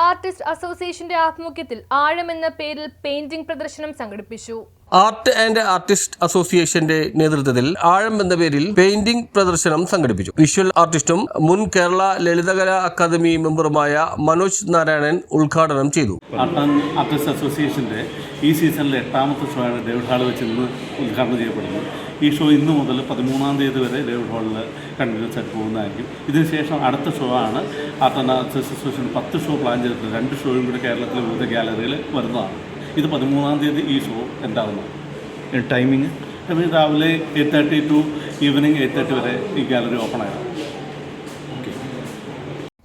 Artist അസോസിയേഷന്റെ ആഭിമുഖ്യത്തിൽ ആഴം എന്ന പേരിൽ പെയിന്റിംഗ് പ്രദർശനം സംഘടിപ്പിച്ചു. ആർട്ട് ആൻഡ് ആർട്ടിസ്റ്റ് അസോസിയേഷന്റെ നേതൃത്വത്തിൽ ആഴം എന്ന പേരിൽ പെയിന്റിംഗ് പ്രദർശനം സംഘടിപ്പിച്ചു. വിഷ്വൽ ആർട്ടിസ്റ്റും മുൻ കേരള ലളിതകലാ അക്കാദമി മെമ്പറുമായ മനോജ് നാരായണൻ ഉദ്ഘാടനം ചെയ്തു. ആർട്ട് ആൻഡ് ആർട്ടിസ്റ്റ് അസോസിയേഷന്റെ ഈ സീസണിലെ 8ാമത്തെ ഷോയാണ് ഡേവിഡ് ഹാൾ വെച്ച് ഇന്ന് ഉദ്ഘാടനം ചെയ്യപ്പെടുന്നത്. ഈ ഷോ ഇന്ന് മുതൽ 13-ാം തീയതി വരെ ഡേവിഡ് ഹാളിൽ കണ്ടിന്യൂസ് ആയിട്ട് പോകുന്നതായിരിക്കും. ഇതിനുശേഷം അടുത്ത ഷോ ആണ് art and artist association 10 show plan ചെയ്തിട്ടുണ്ട്. 2 ഷോയും കൂടി കേരളത്തിലെ വിവിധ ഗാലറിയിൽ വരുന്നതാണ്. ഇത് 13-ാം തീയതി ഈ ഷോ ഉണ്ടാകുന്നത്. ടൈമിങ് രാവിലെ 8:30 ടു ഈവനിങ് 8:30 വരെ ഈ ഗാലറി ഓപ്പൺ ആയിരുന്നു.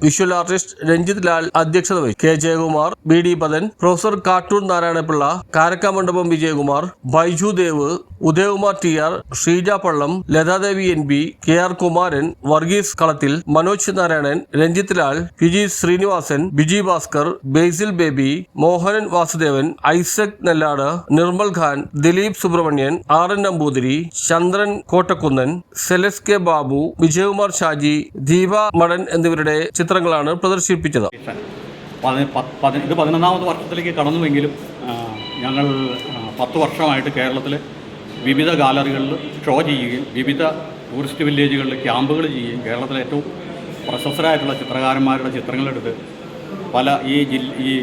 വിഷ്വൽ ആർട്ടിസ്റ്റ് രഞ്ജിത് ലാൽ അധ്യക്ഷത വഹിച്ചു. K Jayakumar, B D Padan, professor Kattoor Narayanapillai, Karakkamandapam Vijayakumar, Baiju Dev, Udayakumar T R, Sheeja Pallam, Lathadevi NB, K R Kumaran, Varghese Kalathil, Manoj Narayanan, Ranjith Lal, PG Srinivasan, Biji Bhaskar, Basil Baby, Mohanan Vasudevan, Isaac Nellad, Nirmal Khan, Dileep Subramanian, RN Namboothiri, Chandran Kottakkunnan, സെലസ് കെ ബാബു, വിജയകുമാർ ഷാജി, ദീപ മടൻ എന്നിവരുടെ ചിത്രങ്ങളാണ് പ്രദർശിപ്പിച്ചത്. ഇത് 11ാമത്തെ വർഷത്തിലേക്ക് കടന്നുവെങ്കിലും ഞങ്ങൾ 10 വർഷമായിട്ട് കേരളത്തിലെ വിവിധ ഗാലറികളിൽ ഷോ ചെയ്യുകയും വിവിധ ടൂറിസ്റ്റ് വില്ലേജുകളിൽ ക്യാമ്പുകൾ ചെയ്യുകയും കേരളത്തിലെ ഏറ്റവും പ്രശസ്തരായിട്ടുള്ള ചിത്രകാരന്മാരുടെ ചിത്രങ്ങളെടുത്ത് പല ഈ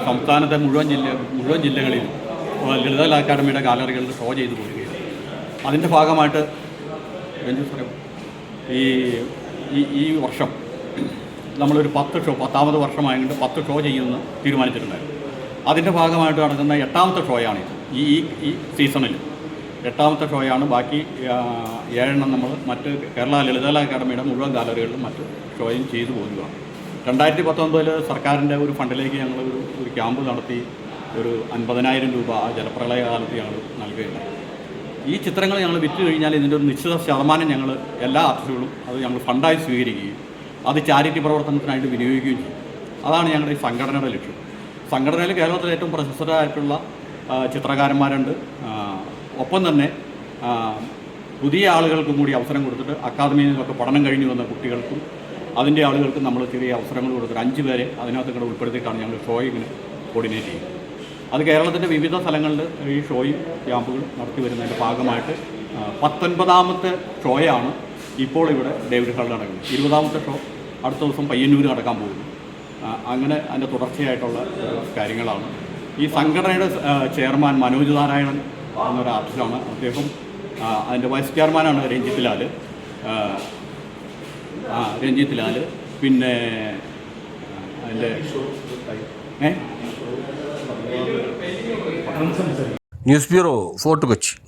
സംസ്ഥാനത്തെ മുഴുവൻ ജില്ലകളിലും ലളിതകലാ അക്കാദമിയുടെ ഗാലറികളിൽ ഷോ ചെയ്തു പോവുകയും അതിൻ്റെ ഭാഗമായിട്ട് ഈ വർഷം നമ്മളൊരു 10ാമത് വർഷമായതുകൊണ്ട് 10 ഷോ ചെയ്യുമെന്ന് തീരുമാനിച്ചിട്ടുണ്ടായിരുന്നു. അതിൻ്റെ ഭാഗമായിട്ട് നടക്കുന്ന 8ാമത്തെ ഷോയാണിത്. ഈ സീസണിൽ 8ാമത്തെ ഷോയാണ്. ബാക്കി 7 നമ്മൾ മറ്റ് കേരള ലളിതകലാ അക്കാദമിയുടെ മുഴുവൻ ഗാലറികളിലും മറ്റ് ഷോയും ചെയ്തു പോവുകയാണ്. 2019 സർക്കാരിൻ്റെ ഒരു ഫണ്ടിലേക്ക് ഞങ്ങൾ ഒരു ക്യാമ്പ് നടത്തി ഒരു 50,000 രൂപ ആ ജലപ്രളയ കാലത്ത് ഞങ്ങൾ നൽകുകയുണ്ടായി. ഈ ചിത്രങ്ങൾ ഞങ്ങൾ വിറ്റ് കഴിഞ്ഞാൽ ഇതിൻ്റെ ഒരു നിശ്ചിത ശതമാനം ഞങ്ങൾ എല്ലാ ആർട്ടിസ്റ്റുകളും അത് ഞങ്ങൾ ഫണ്ടായി സ്വീകരിക്കുകയും അത് ചാരിറ്റി പ്രവർത്തനത്തിനായിട്ട് വിനിയോഗിക്കുകയും ചെയ്യും. അതാണ് ഞങ്ങളുടെ ഈ സംഘടനയുടെ ലക്ഷ്യം. സംഘടനയിൽ കേരളത്തിലെ ഏറ്റവും പ്രശസ്തരായിട്ടുള്ള ചിത്രകാരന്മാരുണ്ട്. ഒപ്പം തന്നെ പുതിയ ആളുകൾക്കും കൂടി അവസരം കൊടുത്തിട്ട് അക്കാദമിയിൽ നിന്നൊക്കെ പഠനം കഴിഞ്ഞു വന്ന കുട്ടികൾക്കും അതിൻ്റെ ആളുകൾക്കും നമ്മൾ ചെറിയ അവസരങ്ങൾ കൊടുത്തിട്ട് 5 പേരെ അതിനകത്ത് കൂടെ ഉൾപ്പെടുത്തിയിട്ടാണ് ഞങ്ങൾ ഷോ ഇങ്ങനെ കോർഡിനേറ്റ് ചെയ്യുന്നത്. അത് കേരളത്തിൻ്റെ വിവിധ സ്ഥലങ്ങളിൽ ഈ ഷോയും ക്യാമ്പുകൾ നടത്തി വരുന്നതിൻ്റെ ഭാഗമായിട്ട് 19ാമത്തെ ഷോയാണ് ഇപ്പോൾ ഇവിടെ ഡേവിഡ് ഹാളിൽ നടക്കുന്നത്. 20ാമത്തെ ഷോ അടുത്ത ദിവസം പയ്യന്നൂർ നടക്കാൻ പോകുന്നു. അങ്ങനെ അതിൻ്റെ തുടർച്ചയായിട്ടുള്ള കാര്യങ്ങളാണ്. ഈ സംഘടനയുടെ ചെയർമാൻ മനോജ് നാരായണൻ എന്നൊരു ആർട്ടിസ്റ്റാണ്. അദ്ദേഹം അതിൻ്റെ വൈസ് ചെയർമാനാണ് രഞ്ജിത്ത് ലാൽ. പിന്നെ അതിൻ്റെ ന്യൂസ് ബ്യൂറോ, ഫോർട്ട് കൊച്ചി.